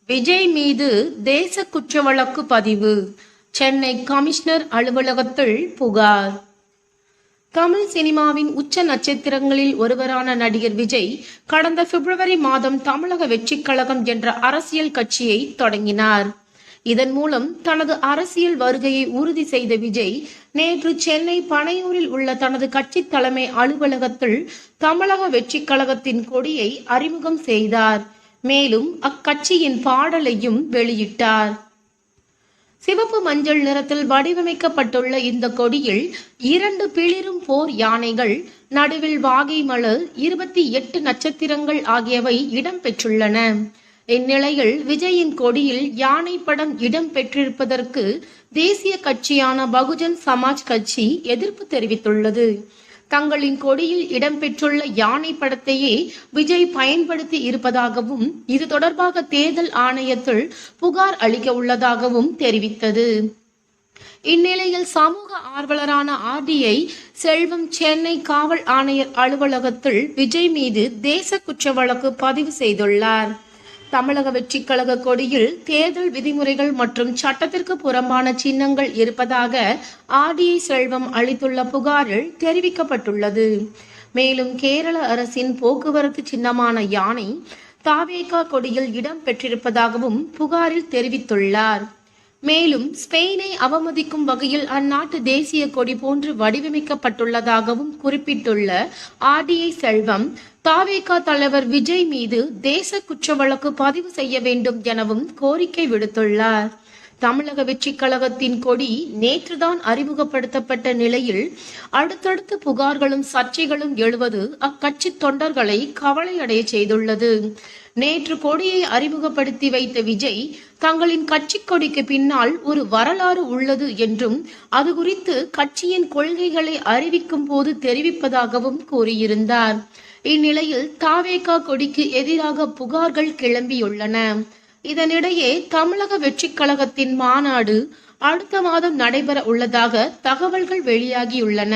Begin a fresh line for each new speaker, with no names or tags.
விஜய் மீது தேச குற்ற வழக்கு பதிவு. சென்னை கமிஷனர் அலுவலகத்தில் புகார். தமிழ் சினிமாவின் உச்ச நட்சத்திரங்களில் ஒருவரான நடிகர் விஜய் கடந்த பிப்ரவரி மாதம் தமிழக வெற்றிக் கழகம் என்ற அரசியல் கட்சியை தொடங்கினார். இதன் மூலம் தனது அரசியல் வருகையை உறுதி செய்த விஜய் நேற்று சென்னை பனையூரில் உள்ள தனது கட்சி தலைமை அலுவலகத்தில் தமிழக வெற்றிக் கழகத்தின் கொடியை அறிமுகம் செய்தார். மேலும் அக்கட்சியின் பாடலையும் வெளியிட்டார். சிவப்பு மஞ்சள் நிறத்தில் வடிவமைக்கப்பட்டுள்ள இந்த கொடியில் 2 பிளிரும் போர் யானைகள், நடுவில் வாகை மலர், 28 நட்சத்திரங்கள் ஆகியவை இடம்பெற்றுள்ளன. இந்நிலையில் விஜயின் கொடியில் யானை படம் இடம்பெற்றிருப்பதற்கு தேசிய கட்சியான பகுஜன் சமாஜ் கட்சி எதிர்ப்பு தெரிவித்துள்ளது. தங்களின் கொடியில் இடம்பெற்றுள்ள யானை படத்தையே விஜய் பயன்படுத்தி இருப்பதாகவும், இது தொடர்பாக தேர்தல் ஆணையத்தில் புகார் அளிக்க உள்ளதாகவும் தெரிவித்தது. இந்நிலையில் சமூக ஆர்வலரான RDI செல்வம் சென்னை காவல் ஆணையர் அலுவலகத்தில் விஜய் மீது தேச குற்ற வழக்கு பதிவு செய்துள்ளார். தமிழக வெற்றிக் கழக கொடியில் தேர்தல் விதிமுறைகள் மற்றும் சட்டத்திற்கு புறம்பான சின்னங்கள் இருப்பதாக RDI செல்வம் அளித்துள்ள புகாரில் தெரிவிக்கப்பட்டுள்ளது. மேலும் கேரள அரசின் போக்குவரத்து சின்னமான யானை தாவேகா கொடியில் இடம் பெற்றிருப்பதாகவும் புகாரில் தெரிவித்துள்ளார். மேலும் ஸ்பெயினை அவமதிக்கும் வகையில் அந்நாட்டு தேசிய கொடி போன்று வடிவமைக்கப்பட்டுள்ளதாகவும் குறிப்பிட்டுள்ள RDI செல்வம், தாவேகா தலைவர் விஜய் மீது தேச குற்ற வழக்கு பதிவு செய்ய வேண்டும் எனவும் கோரிக்கை விடுத்துள்ளார். தமிழக வெற்றிக் கழகத்தின் கொடி நேற்றுதான் அறிமுகப்படுத்தப்பட்ட நிலையில் அடுத்தடுத்து புகார்களும் சர்ச்சைகளும் எழுவது அக்கட்சி தொண்டர்களை கவலையடைய செய்துள்ளது. நேற்று கொடியை அறிமுகப்படுத்தி வைத்த விஜய், தங்களின் கட்சி கொடிக்கு பின்னால் ஒரு வரலாறு உள்ளது என்றும், அது குறித்து கட்சியின் கொள்கைகளை அறிவிக்கும் போது தெரிவிப்பதாகவும் கூறியிருந்தார். இந்நிலையில் தாவேகா கொடிக்கு எதிராக புகார்கள் கிளம்பியுள்ளன. இதனிடையே தமிழக வெற்றிக் கழகத்தின் மாநாடு அடுத்த மாதம் நடைபெற உள்ளதாக தகவல்கள் வெளியாகியுள்ளன.